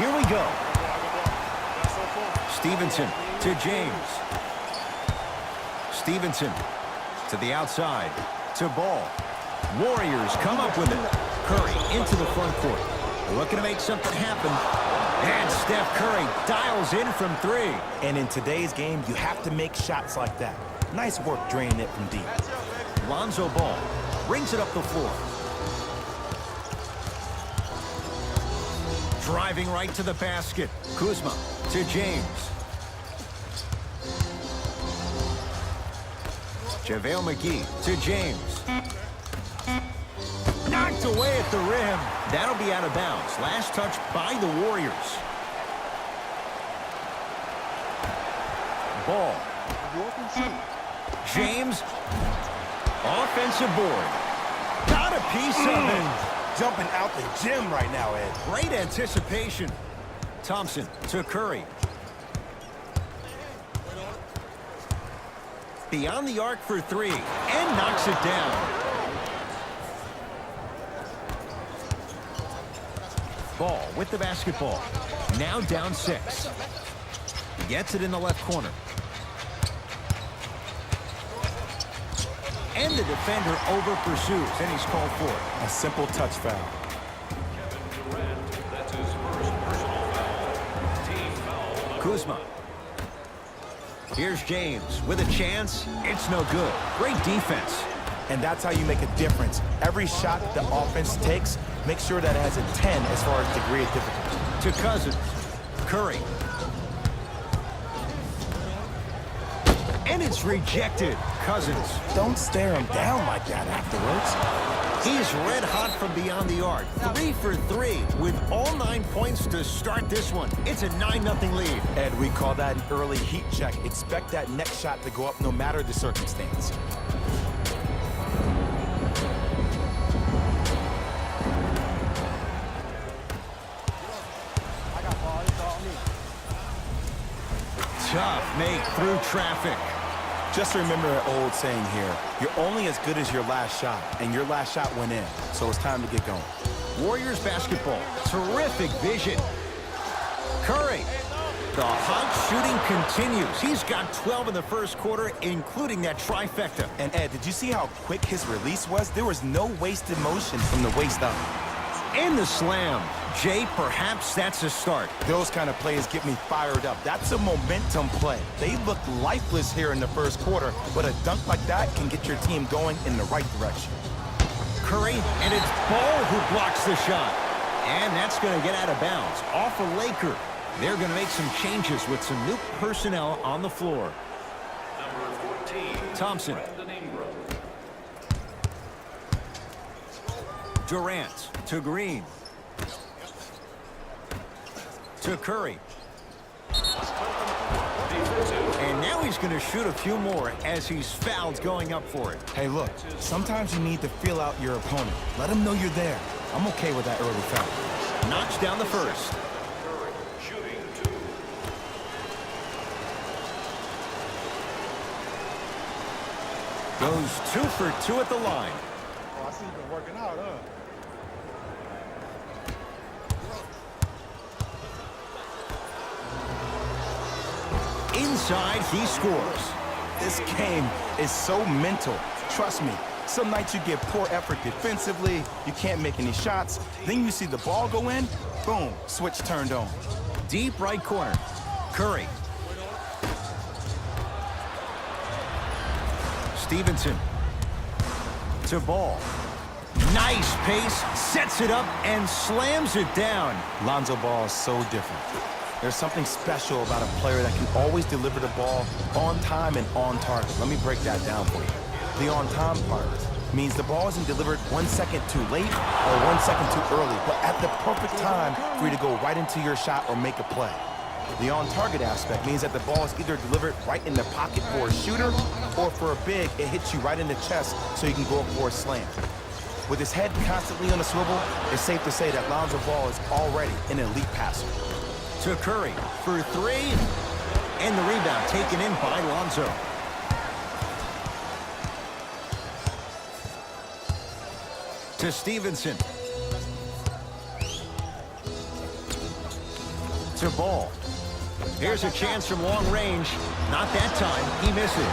Here we go. Stevenson to James. Stevenson to the outside. To Ball. Warriors come up with it. Curry into the front court. Looking to make something happen. And Steph Curry dials in from three. And in today's game, you have to make shots like that. Nice work draining it from deep. Lonzo Ball brings it up the floor. Driving right to the basket. Kuzma to James. JaVale McGee to James. Knocked away at the rim. That'll be out of bounds. Last touch by the Warriors. Ball. James. Offensive board. Got a piece of it. Jumping out the gym right now, Ed. Great anticipation. Thompson to Curry. Beyond the arc for three. And knocks it down. Ball with the basketball. Now down 6. Gets it in the left corner. And the defender over pursues, and he's called for it. A simple touch foul. Kevin Durant, that's his first personal foul. Team foul. Kuzma. Here's James with a chance. It's no good. Great defense. And that's how you make a difference. Every shot the offense takes, make sure that it has a 10 as far as degree of difficulty. To Cousins. Curry. And it's rejected. Cousins. Don't stare him down like that afterwards. He's red hot from beyond the arc. 3 for 3 with all 9 points to start this one. It's a 9-0 lead. Ed, we call that an early heat check. Expect that next shot to go up no matter the circumstance. Tough make through traffic. Just remember an old saying here. You're only as good as your last shot, and your last shot went in. So it's time to get going. Warriors basketball. Terrific vision. Curry. The hot shooting continues. He's got 12 in the first quarter, including that trifecta. And Ed, did you see how quick his release was? There was no wasted motion from the waist up. And the slam. Jay, perhaps that's a start. Those kind of plays get me fired up. That's a momentum play. They look lifeless here in the first quarter, but a dunk like that can get your team going in the right direction. Curry, and it's Ball who blocks the shot. And that's going to get out of bounds. Off a Laker. They're going to make some changes with some new personnel on the floor. Number 14. Thompson. Brandon Ingram. Durant to Green. To Curry. And now he's going to shoot a few more as he's fouled going up for it. Hey, look, sometimes you need to feel out your opponent. Let him know you're there. I'm okay with that early foul. Knocks down the first. Curry shooting 2. Goes 2 for 2 at the line. Oh, I see you've been working out, huh? Inside, he scores. This game is so mental. Trust me, some nights you get poor effort defensively, you can't make any shots, then you see the ball go in, boom, switch turned on. Deep right corner. Curry. Stevenson. To Ball. Nice pace, sets it up, and slams it down. Lonzo Ball is so different. There's something special about a player that can always deliver the ball on time and on target. Let me break that down for you. The on-time part means the ball isn't delivered 1 second too late or 1 second too early, but at the perfect time for you to go right into your shot or make a play. The on-target aspect means that the ball is either delivered right in the pocket for a shooter, or for a big, it hits you right in the chest so you can go up for a slam. With his head constantly on a swivel, it's safe to say that Lonzo Ball is already an elite passer. To Curry for 3. And the rebound taken in by Lonzo. To Stevenson. To Ball. Here's a chance from long range. Not that time. He misses.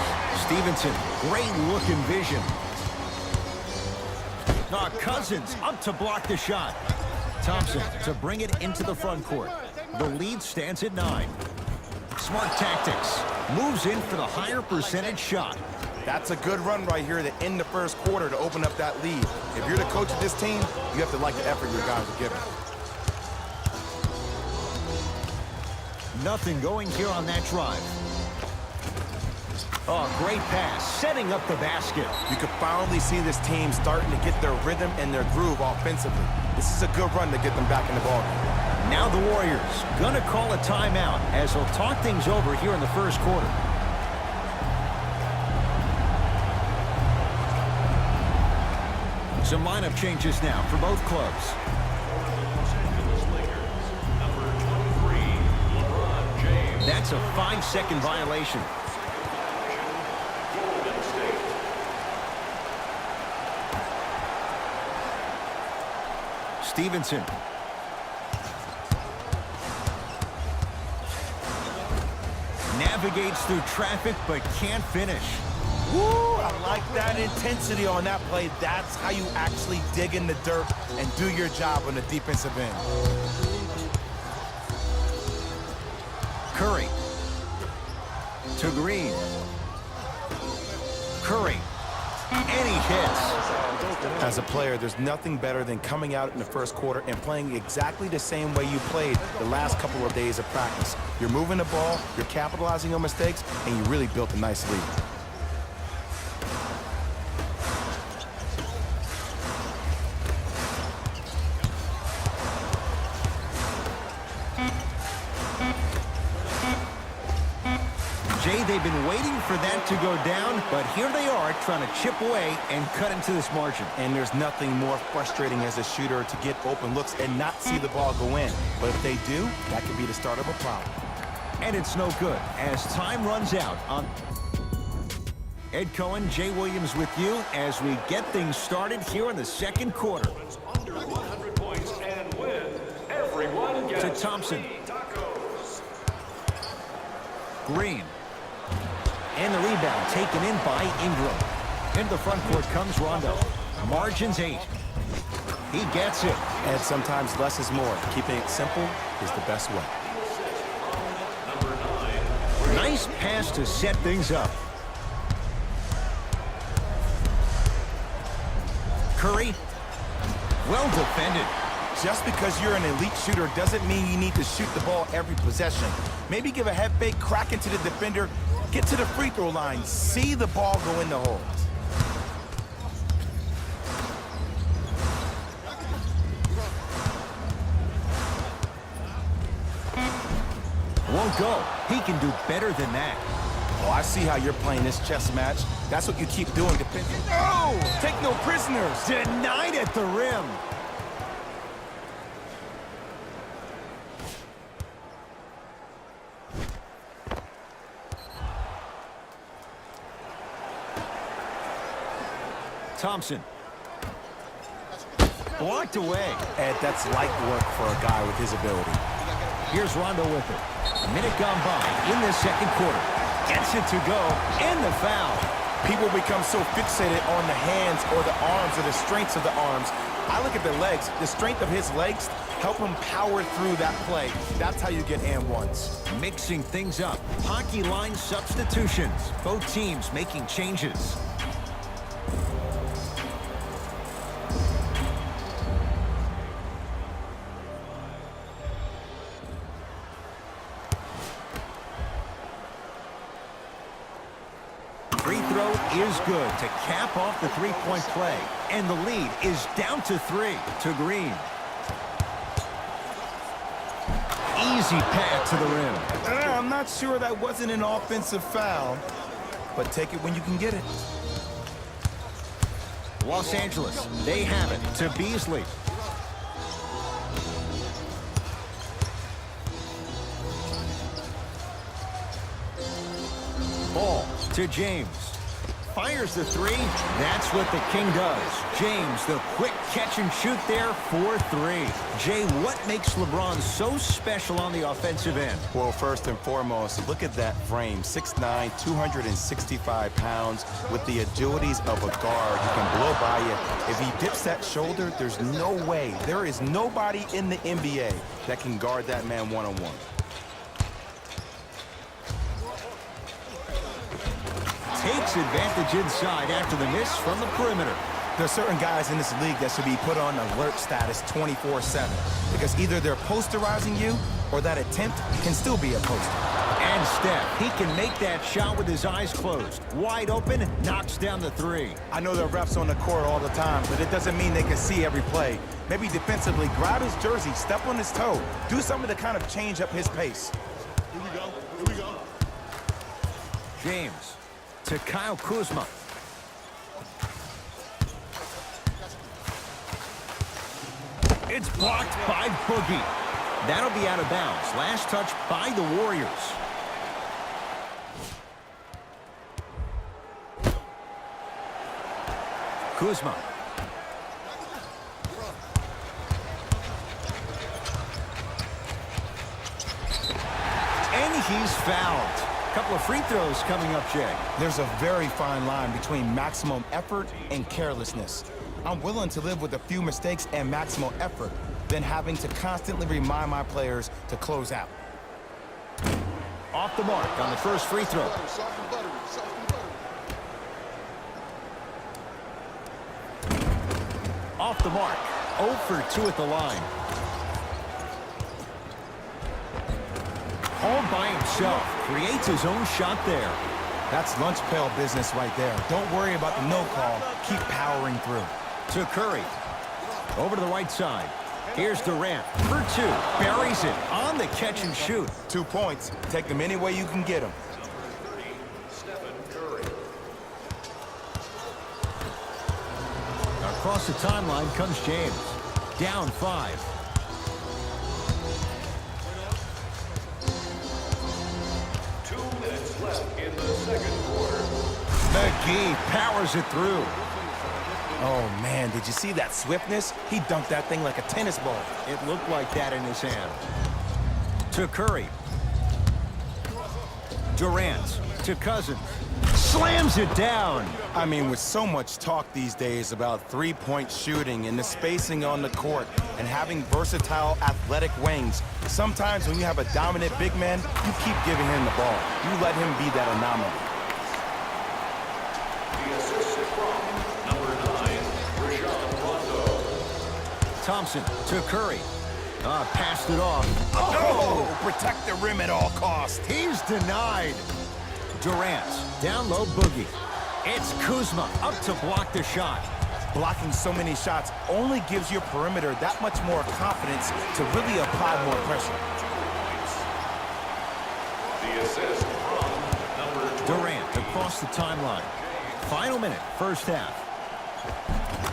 Stevenson, great looking vision. Cousins up to block the shot. Thompson to bring it into the front court. The lead stands at 9. Smart tactics. Moves in for the higher percentage shot. That's a good run right here to end the first quarter to open up that lead. If you're the coach of this team, you have to like the effort your guys are giving. Nothing going here on that drive. Oh, great pass, setting up the basket. You can finally see this team starting to get their rhythm and their groove offensively. This is a good run to get them back in the ballgame. Now the Warriors gonna call a timeout as they'll talk things over here in the first quarter. Some lineup changes now for both clubs. Los Angeles Lakers, number 23, LeBron James. That's a 5-second violation. Golden State. Stevenson. Navigates through traffic but can't finish. Woo! I like that intensity on that play. That's how you actually dig in the dirt and do your job on the defensive end. Curry. To Green. Curry. And he hits. As a player, there's nothing better than coming out in the first quarter and playing exactly the same way you played the last couple of days of practice. You're moving the ball, you're capitalizing on mistakes, and you really built a nice lead. Jay, they've been waiting for that to go down, but here they are trying to chip away and cut into this margin. And there's nothing more frustrating as a shooter to get open looks and not see the ball go in. But if they do, that could be the start of a problem. And it's no good as time runs out on... Ed Cohen, Jay Williams with you as we get things started here in the second quarter. Under 100 points and win. Everyone gets To Thompson. free tacos. Green. And the rebound taken in by Ingram. Into the front court comes Rondo. Margins 8. He gets it. And sometimes less is more. Keeping it simple is the best way. Number 9. Nice pass to set things up. Curry. Well defended. Just because you're an elite shooter doesn't mean you need to shoot the ball every possession. Maybe give a head fake, crack into the defender, get to the free throw line, see the ball go in the hole. Won't go. He can do better than that. Oh, I see how you're playing this chess match. That's what you keep doing. No! Take no prisoners! Denied at the rim. Thompson. Blocked away. Ed, that's light work for a guy with his ability. Here's Rondo with it. A minute gone by in the second quarter. Gets it to go, and the foul. People become so fixated on the hands or the arms or the strengths of the arms. I look at the legs. The strength of his legs help him power through that play. That's how you get and ones. Mixing things up. Hockey line substitutions. Both teams making changes. Free throw is good to cap off the three-point play. And the lead is down to 3 to Green. Easy pass to the rim. I'm not sure that wasn't an offensive foul, but take it when you can get it. Los Angeles, they have it to Beasley. Ball to James. fires the three. That's what the King does. James, the quick catch and shoot there for three. Jay, what makes LeBron so special on the offensive end? Well, first and foremost, look at that frame. 6'9", 265 pounds with the agilities of a guard. He can blow by you. If he dips that shoulder, there's no way. There is nobody in the NBA that can guard that man one-on-one. Takes advantage inside after the miss from the perimeter. There's certain guys in this league that should be put on alert status 24/7 because either they're posterizing you or that attempt can still be a poster. And Steph, he can make that shot with his eyes closed. Wide open, knocks down the three. I know there are refs on the court all the time, but it doesn't mean they can see every play. Maybe defensively, grab his jersey, step on his toe, do something to kind of change up his pace. Here we go. Here we go. James to Kyle Kuzma. It's blocked by Boogie. That'll be out of bounds. Last touch by the Warriors. Kuzma. And he's fouled. Couple of free throws coming up, Jay. There's a very fine line between maximum effort and carelessness. I'm willing to live with a few mistakes and maximum effort than having to constantly remind my players to close out. Off the mark on the first free throw. Soft and buttery. Soft and buttery. Off the mark. 0 for 2 at the line. All by himself. Creates his own shot there. That's lunch pail business right there. Don't worry about the no call. Keep powering through. To Curry. Over to the right side. Here's Durant for 2. Buries it on the catch and shoot. 2 points. Take them any way you can get them. Number 30, Stephen Curry. Across the timeline comes James. Down 5. 2 minutes left in the second quarter. McGee powers it through. Oh, man, did you see that swiftness? He dunked that thing like a tennis ball. It looked like that in his hand. To Curry. Durant to Cousins. Slams it down. I mean, with so much talk these days about three-point shooting and the spacing on the court and having versatile athletic wings, sometimes when you have a dominant big man, you keep giving him the ball. You let him be that anomaly. The assist from number 9, Rajon Rondo. Thompson to Curry. Passed it off. Oh! Protect the rim at all costs. He's denied. Durant down low Boogie. It's Kuzma up to block the shot. Blocking so many shots only gives your perimeter that much more confidence to really apply more pressure. The assist from number 20. Durant across the timeline. Final minute, first half.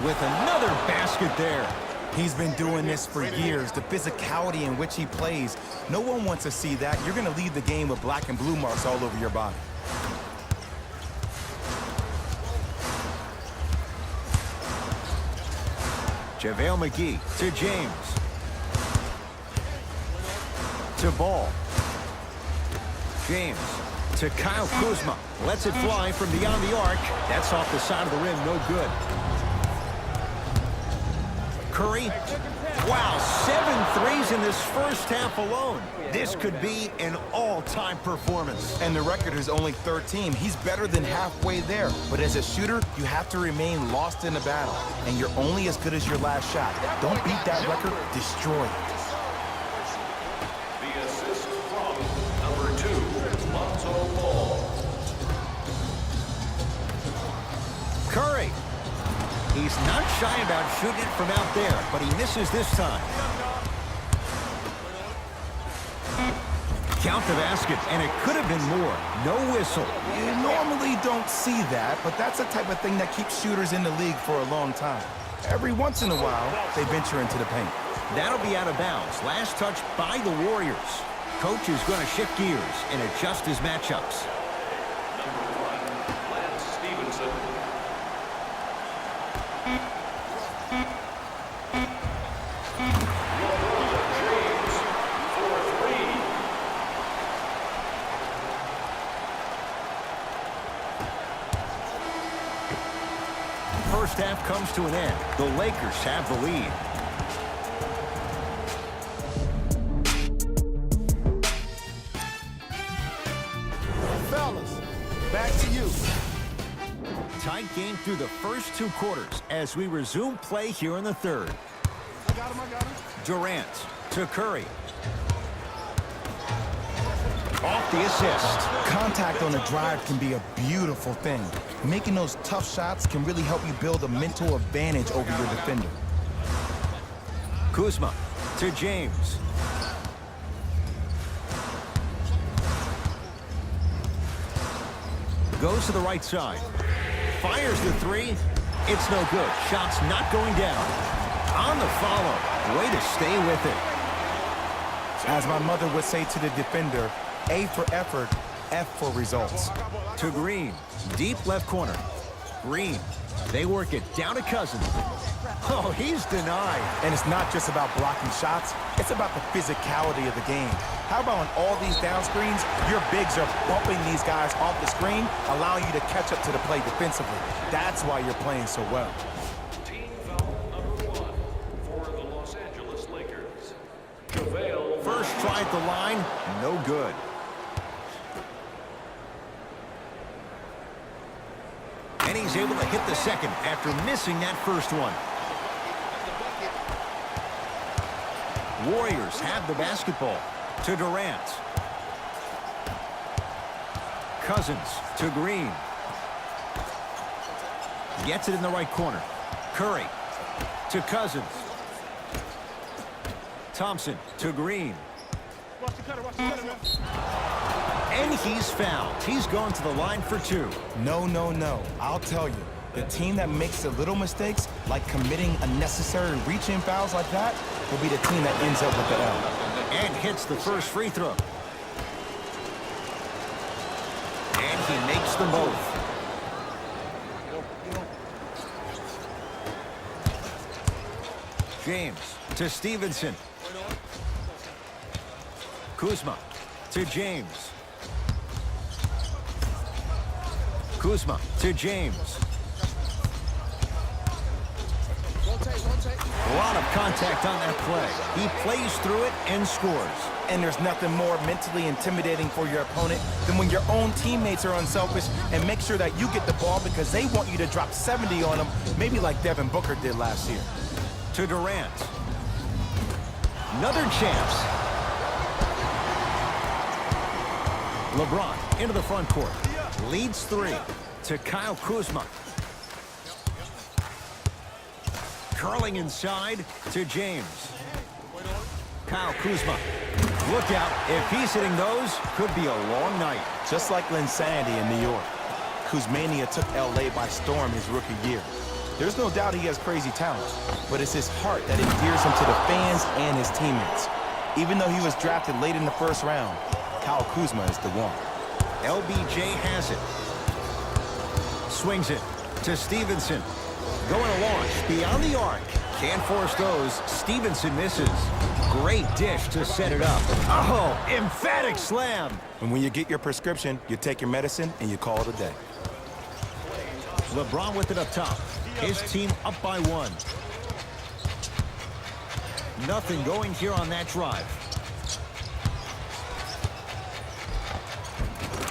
With another basket there. He's been doing this for years. The physicality in which he plays, no one wants to see that. You're going to leave the game with black and blue marks all over your body. JaVale McGee to James. To Ball. James to Kyle Kuzma. Lets it fly from beyond the arc. That's off the side of the rim, no good. Curry. Wow, 7 threes in this first half alone. This could be an all-time performance. And the record is only 13. He's better than halfway there. But as a shooter, you have to remain lost in the battle. And you're only as good as your last shot. Don't beat that record, destroy it. The assist from number 2, Lonzo Ball. Curry. He's not shy about shooting it from out there, but he misses this time. Count the basket, and it could have been more. No whistle. You normally don't see that, but that's the type of thing that keeps shooters in the league for a long time. Every once in a while, they venture into the paint. That'll be out of bounds. Last touch by the Warriors. Coach is going to shift gears and adjust his matchups. Number 1, Lance Stevenson. First half comes to an end. The Lakers have the lead. Fellas, back to you. Tight game through the first 2 quarters as we resume play here in the third. I got him. Durant to Curry. Off the assist. Contact on a drive can be a beautiful thing. Making those tough shots can really help you build a mental advantage over your defender. Kuzma to James. Goes to the right side. Fires the 3. It's no good. Shot's not going down. On the follow. Way to stay with it. As my mother would say to the defender, A for effort, F for results. To Green. Deep left corner. Green. They work it down to Cousins. Oh, he's denied. And it's not just about blocking shots, it's about the physicality of the game. How about on all these down screens, your bigs are bumping these guys off the screen, allowing you to catch up to the play defensively. That's why you're playing so well. Team foul number 1 for the Los Angeles Lakers. JaVale First try at the line. No good. And he's able to hit the second after missing that first one. Warriors have the basketball. To Durant. Cousins to Green. Gets it in the right corner. Curry to Cousins. Thompson to Green. Watch the cutter, man. And he's fouled. He's going to the line for 2. No. I'll tell you, the team that makes the little mistakes, like committing unnecessary reach-in fouls like that, will be the team that ends up with the L. And hits the first free throw. And he makes them both. James to Stevenson. Kuzma to James. Kuzma to James. A lot of contact on that play. He plays through it and scores. And there's nothing more mentally intimidating for your opponent than when your own teammates are unselfish and make sure that you get the ball because they want you to drop 70 on them, maybe like Devin Booker did last year. To Durant. Another chance. LeBron into the front court. Leads 3 to Kyle Kuzma. Curling inside to James. Kyle Kuzma. Look out. If he's hitting those, could be a long night. Just like Linsanity in New York. Kuzmania took LA by storm his rookie year. There's no doubt he has crazy talent, but it's his heart that endears him to the fans and his teammates. Even though he was drafted late in the first round, Kyle Kuzma is the one. LBJ has it. Swings it to Stevenson. Going to launch beyond the arc. Can't force those. Stevenson misses. Great dish to set it up. Oh, emphatic slam. And when you get your prescription, you take your medicine and you call it a day. LeBron with it up top. His team up by 1. Nothing going here on that drive.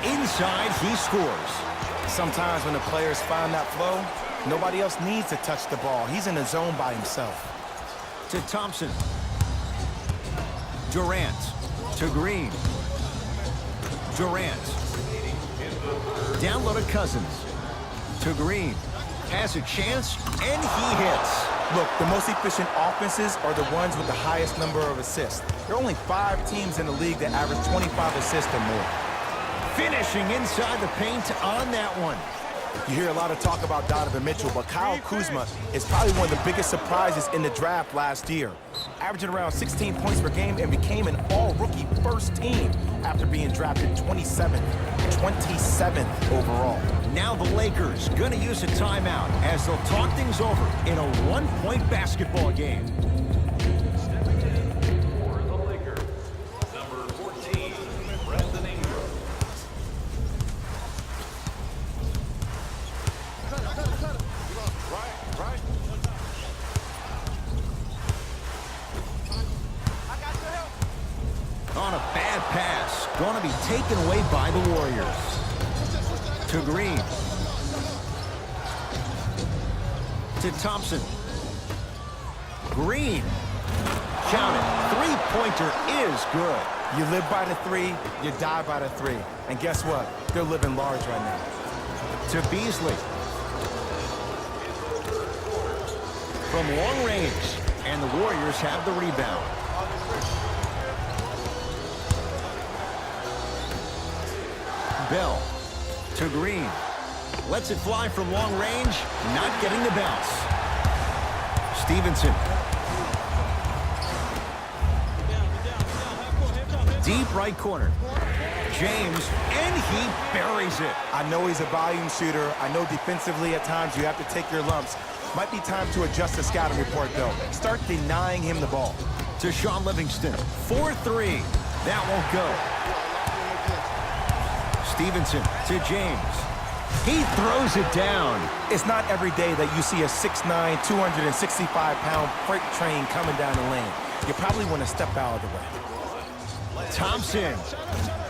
Inside, he scores. Sometimes when the players find that flow, nobody else needs to touch the ball. He's in the zone by himself. To Thompson. Durant. To Green. Durant. Down low to Cousins. To Green. Has a chance, and he hits. Look, the most efficient offenses are the ones with the highest number of assists. There are only 5 teams in the league that average 25 assists or more. Finishing inside the paint on that one. You hear a lot of talk about Donovan Mitchell, but Kyle Kuzma is probably one of the biggest surprises in the draft last year. Averaging around 16 points per game and became an all-rookie first team after being drafted 27th overall. Now the Lakers gonna use a timeout as they'll talk things over in a 1-point basketball game. stepping in for the Lakers. Number 14, Brandon Ingram. Right. On a bad pass. Going to be taken away by the Warriors. To Green. To Thompson. Green. Count it. Three-pointer is good. You live by the three, you die by the three. And guess what? They're living large right now. To Beasley. From long range. And the Warriors have the rebound. Bell. To Green. Lets it fly from long range. Not getting the bounce. Stevenson. Deep right corner. James, and he buries it. I know he's a volume shooter. I know defensively at times you have to take your lumps. Might be time to adjust the scouting report, though. Start denying him the ball. To Sean Livingston. 4-3. That won't go. Stevenson to James. He throws it down. It's not every day that you see a 6'9", 265-pound freight train coming down the lane. You probably want to step out of the way. Thompson.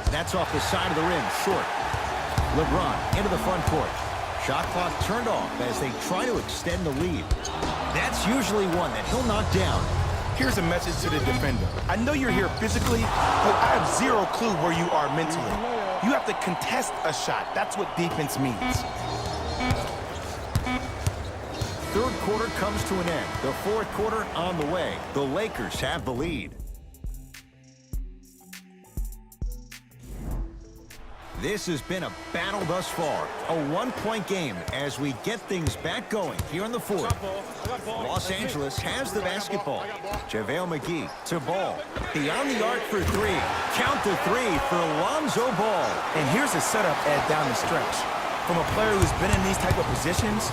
That's off the side of the rim, short. LeBron into the front court. Shot clock turned off as they try to extend the lead. That's usually one that he'll knock down. Here's a message to the defender. I know you're here physically, but I have zero clue where you are mentally. You have to contest a shot. That's what defense means. Third quarter comes to an end. The fourth quarter on the way. The Lakers have the lead. This has been a battle thus far. A one-point game as we get things back going here in the fourth. Los Angeles has the basketball. JaVale McGee to Ball. Beyond the arc for three. Count the three for Lonzo Ball. And here's a setup, Ed, down the stretch. From a player who's been in these type of positions,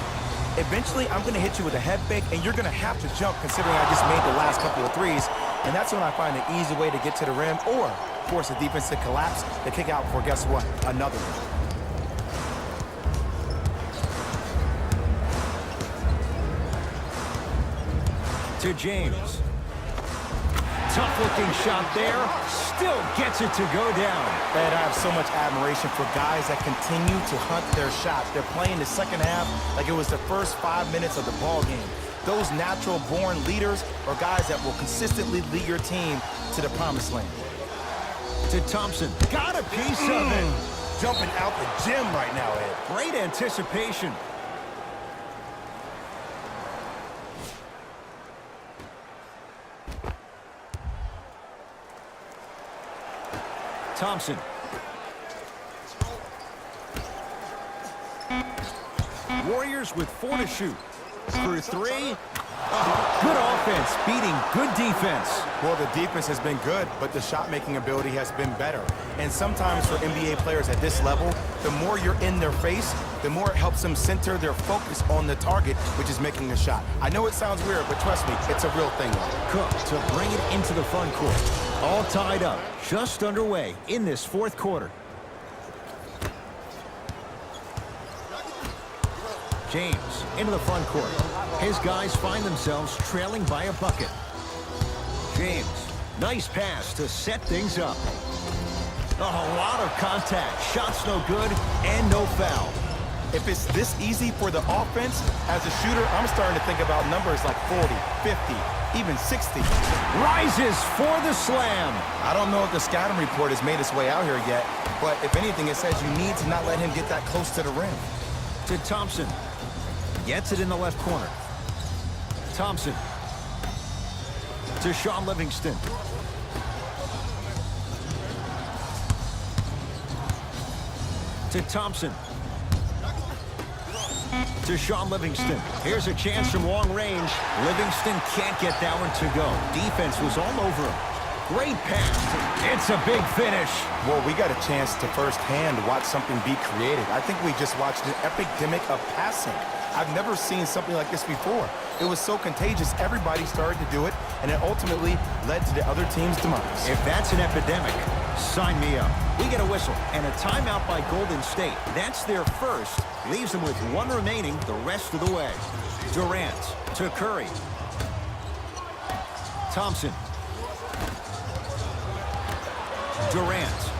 eventually I'm going to hit you with a head fake, and you're going to have to jump considering I just made the last couple of threes. And that's when I find an easy way to get to the rim or force the defense to collapse to kick out for, guess what, another one. To James. Tough-looking shot there. Still gets it to go down. And I have so much admiration for guys that continue to hunt their shots. They're playing the second half like it was the first 5 minutes of the ball game. Those natural-born leaders are guys that will consistently lead your team to the promised land. To Thompson. Got a piece of it. Jumping out the gym right now, Ed. Great anticipation. Thompson. Warriors with 4 to shoot. For three. Good offense beating good defense. Well, the defense has been good, but the shot-making ability has been better. And sometimes for NBA players at this level, the more you're in their face, the more it helps them center their focus on the target, which is making the shot. I know it sounds weird, but trust me, it's a real thing. Cook to bring it into the front court. All tied up, just underway in this fourth quarter. James into the front court. His guys find themselves trailing by a bucket. James, nice pass to set things up. A lot of contact. Shots no good and no foul. If it's this easy for the offense, as a shooter, I'm starting to think about numbers like 40, 50, even 60. Rises for the slam. I don't know if the scouting report has made its way out here yet, but if anything, it says you need to not let him get that close to the rim. To Thompson. Gets it in the left corner. Thompson. To Sean Livingston. To Thompson. To Sean Livingston. Here's a chance from long range. Livingston can't get that one to go. Defense was all over him. Great pass. It's a big finish. Well, we got a chance to firsthand watch something be created. I think we just watched an epidemic of passing. I've never seen something like this before. It was so contagious, everybody started to do it, and it ultimately led to the other team's demise. If that's an epidemic, Sign me up. We get a whistle and a timeout by Golden State. That's their first. Leaves them with one remaining the rest of the way. Durant to Curry. Thompson. Durant.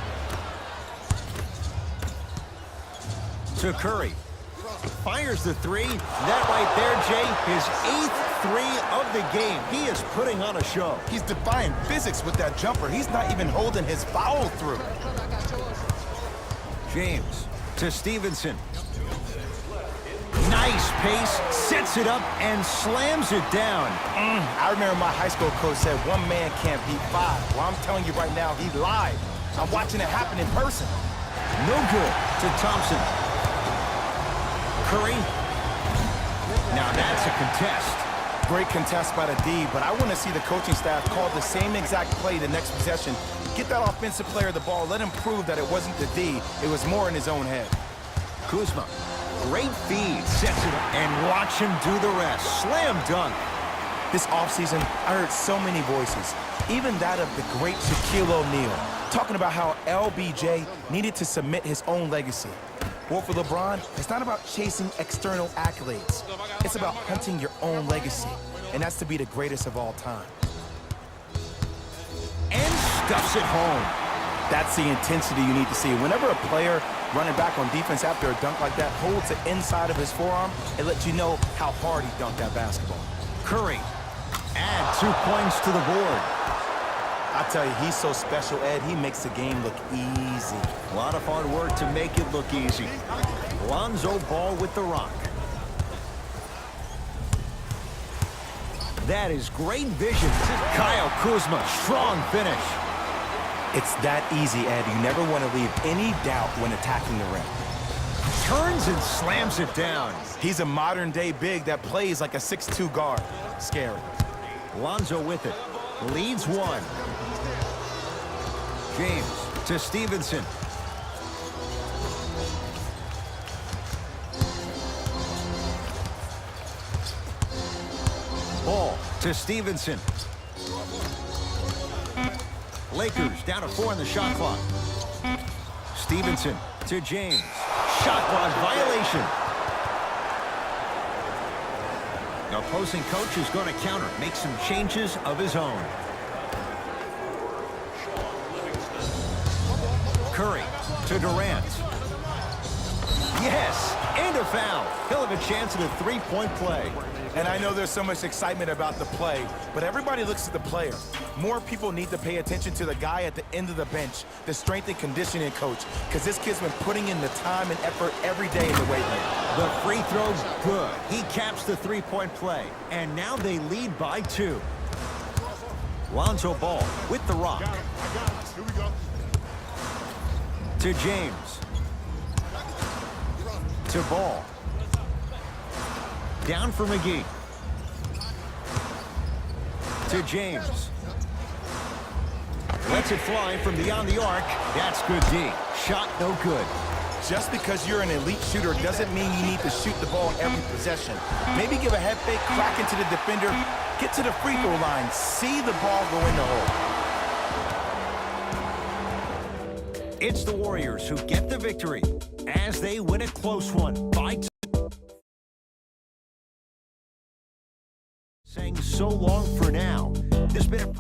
To Curry. Fires the three. That right there, Jay, his 8th three of the game. He is putting on a show. He's defying physics with that jumper. He's not even holding his foul through. James to Stevenson. Nice pace, sets it up, and slams it down. I remember my high school coach said one man can't beat 5. Well, I'm telling you right now, he lied. I'm watching it happen in person. No good to Thompson. Curry. Now that's a contest. Great contest by the D, but I want to see the coaching staff call the same exact play the next possession. Get that offensive player the ball. Let him prove that it wasn't the D. It was more in his own head. Kuzma. Great feed. Sets it up. And watch him do the rest. Slam dunk. This offseason, I heard so many voices, even that of the great Shaquille O'Neal, talking about how LBJ needed to submit his own legacy. Well, for LeBron, it's not about chasing external accolades. It's about hunting your own legacy, and that's to be the greatest of all time. And stuffs it home. That's the intensity you need to see. Whenever a player running back on defense after a dunk like that holds the inside of his forearm, it lets you know how hard he dunked that basketball. Curry. Add 2 points to the board. I tell you, he's so special, Ed. He makes the game look easy. A lot of hard work to make it look easy. Lonzo Ball with the rock. That is great vision. Kyle Kuzma, strong finish. It's that easy, Ed. You never want to leave any doubt when attacking the rim. Turns and slams it down. He's a modern-day big that plays like a 6'2 guard. Scary. Lonzo with it. Leads one. James to Stevenson. Ball to Stevenson. Lakers down to 4 on the shot clock. Stevenson to James. Shot clock violation. The opposing coach is going to counter, make some changes of his own. Curry to Durant. Yes, and a foul. He'll have a chance at a three-point play. And I know there's so much excitement about the play, but everybody looks at the player. More people need to pay attention to the guy at the end of the bench, the strength and conditioning coach, because this kid's been putting in the time and effort every day in the weight room. The free throw's good. He caps the three-point play, and now they lead by 2. Lonzo Ball with the rock. Here we go. To James. To Ball. Down for McGee. To James. Lets it fly from beyond the arc. That's good D. Shot no good. Just because you're an elite shooter doesn't mean you need to shoot the ball every possession. Maybe give a head fake, crack into the defender, get to the free throw line, see the ball go in the hole. It's the Warriors who get the victory as they win a close one by 2. Saying so long for now. There's been a